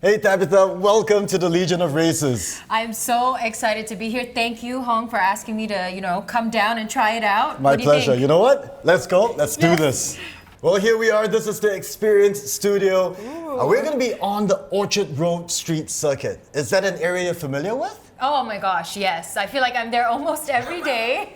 Hey Tabitha, welcome to the Legion of Races. I'm so excited to be here. Thank you, Hong, for asking me to, come down and try it out. My What do pleasure. think? You know what? Let's go. Let's do Yes. this. Well, here we are. This is the Xperience studio. We're going to be on the Orchard Road Street Circuit. Is that an area you're familiar with? Oh my gosh, yes. I feel like I'm there almost every day.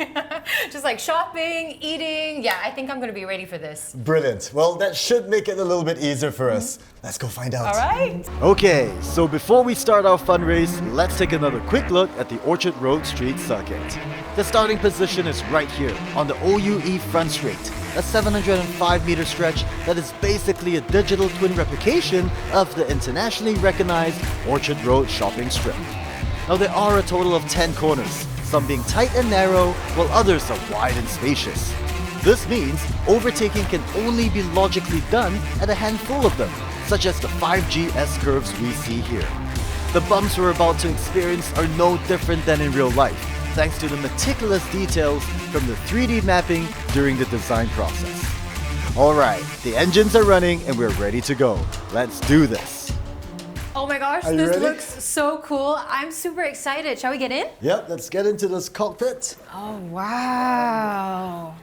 Just like shopping, eating. Yeah, I think I'm going to be ready for this. Brilliant. Well, that should make it a little bit easier for us. Let's go find out. All right. Okay, so before we start our fun race, let's take another quick look at the Orchard Road Street Circuit. The starting position is right here on the OUE front straight, a 705-meter stretch that is basically a digital twin replication of the internationally recognized Orchard Road shopping strip. Now there are a total of 10 corners, some being tight and narrow, while others are wide and spacious. This means overtaking can only be logically done at a handful of them, such as the 5G S-curves we see here. The bumps we're about to experience are no different than in real life, thanks to the meticulous details from the 3D mapping during the design process. Alright, the engines are running and we're ready to go. Let's do this. Oh my gosh, Are you this ready? looks so cool. I'm super excited. Shall we get in? Yep, let's get into this cockpit. Oh, wow.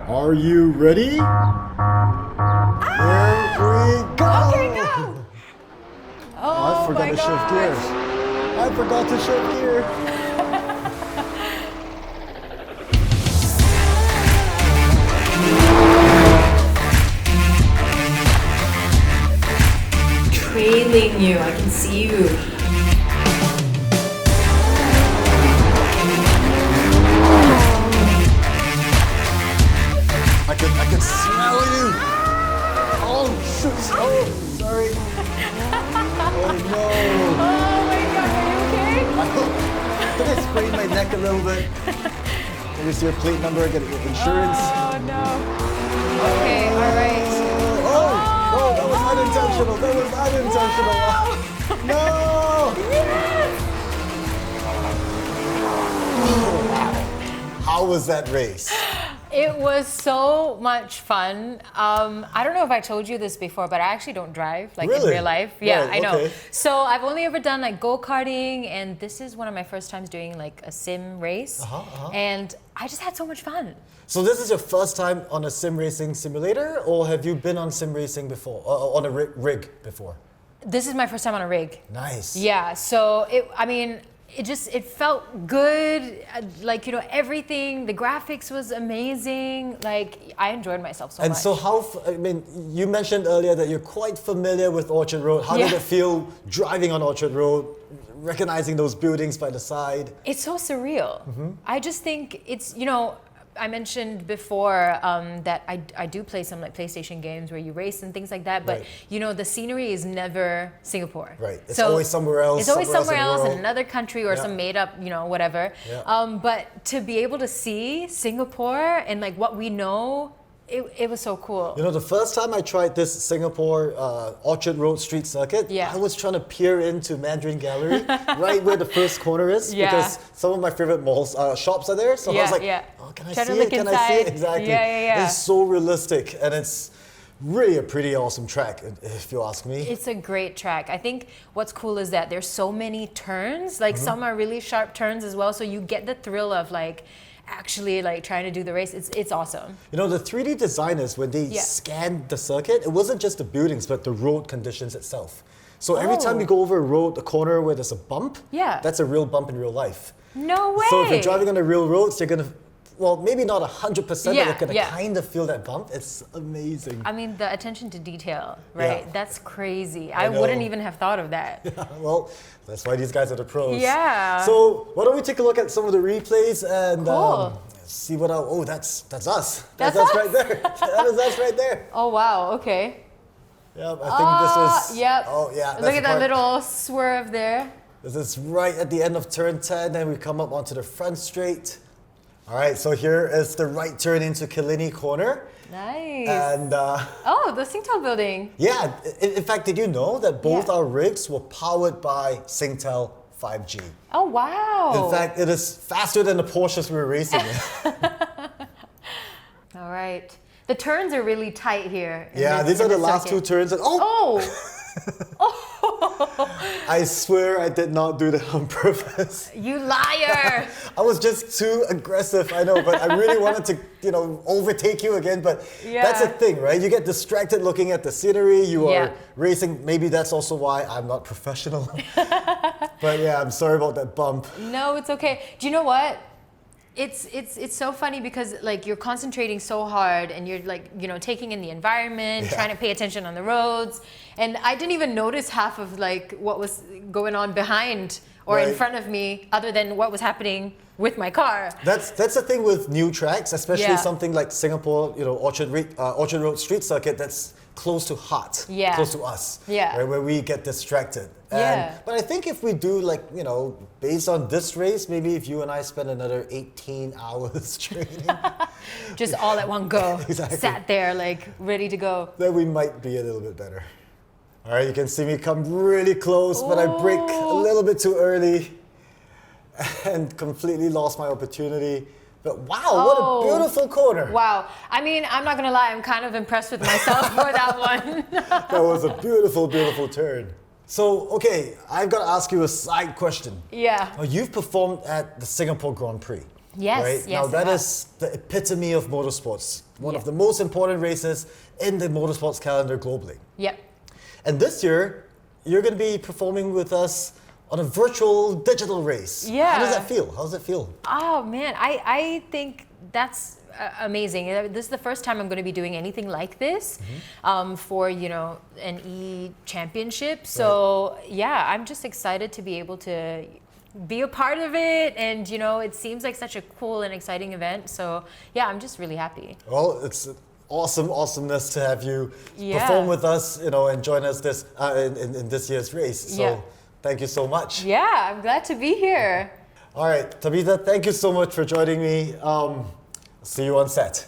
Are you ready? Here we go! Okay, go. I Oh forgot my to shift gosh. gears. I forgot to shift gear. Trailing you. I can see you. I can smell you. Oh shoot! Oh, sorry. Oh no! Oh my god, are you okay? Did I sprain my neck a little bit? Let me see your plate number. Get your insurance. Oh no. Okay, alright. Oh no! That was unintentional. That was unintentional. No! How was that race? It was so much fun. I don't know if I told you this before, but I actually don't drive in Really? real life. Yeah, Right, I know. okay. So I've only ever done go-karting, and this is one of my first times doing a sim race. And I just had so much fun. So this is your first time on a sim racing simulator, or have you been on sim racing before, on a rig before? This is my first time on a rig. Nice. Yeah, so it felt good. Everything, the graphics was amazing. I enjoyed myself so And much. so you mentioned earlier that you're quite familiar with Orchard Road. How did Yeah. it feel driving on Orchard Road, recognizing those buildings by the side? It's so surreal. I just think it's, I mentioned before that I do play some PlayStation games where you race and things like that, but Right. the scenery is never Singapore. Right. It's always somewhere else. It's always somewhere in the else in world. another country or Yeah. some made up, whatever. Yeah. But to be able to see Singapore and what we know, it was so cool. The first time I tried this Singapore Orchard Road Street Circuit, Yeah. I was trying to peer into Mandarin Gallery, right where the first corner is, Yeah. because some of my favorite malls, shops are there. So I was Yeah, like, yeah. oh, can I Trying to see look it? Can I see it? inside. Exactly. Yeah. It's so realistic, and it's really a pretty awesome track, if you ask me. It's a great track. I think what's cool is that there's so many turns. Some are really sharp turns as well, so you get the thrill of actually trying to do the race. It's awesome. The 3D designers, when they Yeah. scanned the circuit, it wasn't just the buildings, but the road conditions itself. So every time Oh. you go over a road, a corner where there's a bump, Yeah. that's a real bump in real life. No way. So if you're driving on the real roads, you're gonna, well, maybe not 100%, Yeah, but you're gonna yeah. kind of feel that bump. It's amazing. I mean, the attention to detail, right? Yeah. That's crazy. I I wouldn't know. even have thought of that. Well, that's why these guys are the pros. Yeah. So why don't we take a look at some of the replays and Cool. see what our, oh, that's us. That's us us? right there. That is us right there. Oh, wow. Okay. Yep, I think this was. Yep. Oh, yeah. that's Look the at that part. little swerve there. This is right at the end of turn 10, then we come up onto the front straight. All right, so here is the right turn into Killiney Corner. Nice. And Oh, the Singtel building. yeah, in fact, did you know that both Yeah. our rigs were powered by Singtel 5G? Oh, wow. In fact, it is faster than the Porsches we were racing in. All right. The turns are really tight here. in Yeah, this- these in are the this last circuit. two turns. And, oh, Oh, I swear I did not do that on purpose. You liar! I was just too aggressive, I know, but I really wanted to, overtake you again. But that's the thing, right? You get distracted looking at the scenery, you are racing. Maybe that's also why I'm not professional. But yeah, I'm sorry about that bump. No, it's okay. Do you know what? It's so funny because like you're concentrating so hard and you're like, taking in the environment, trying to pay attention on the roads. And I didn't even notice half of like what was going on behind or in front of me other than what was happening with my car. That's the thing with new tracks, especially something like Singapore, Orchard Road Street Circuit that's close to heart, close to us, right, where we get distracted. But I think if we do based on this race, maybe if you and I spend another 18 hours training. Just all at one go. Exactly. Sat there like ready to go. Then we might be a little bit better. All right, you can see me come really close, but I brake a little bit too early and completely lost my opportunity. But wow, what a beautiful corner. Wow. I mean, I'm not going to lie, I'm kind of impressed with myself for that one. That was a beautiful, beautiful turn. So, okay, I've got to ask you a side question. Yeah. Now, you've performed at the Singapore Grand Prix. Yes, right? yes. Now, that is the epitome of motorsports. One of the most important races in the motorsports calendar globally. Yep. And this year, you're going to be performing with us on a virtual digital race. Yeah. How does that feel? How does it feel? Oh, man, I think that's amazing. This is the first time I'm going to be doing anything like this for, an E-championship. So, yeah, I'm just excited to be able to be a part of it. And, it seems like such a cool and exciting event. So, yeah, I'm just really happy. Well, it's awesomeness to have you perform with us, and join us this in this year's race. So thank you so much. Yeah, I'm glad to be here. All right, Tabitha, thank you so much for joining me. See you on set.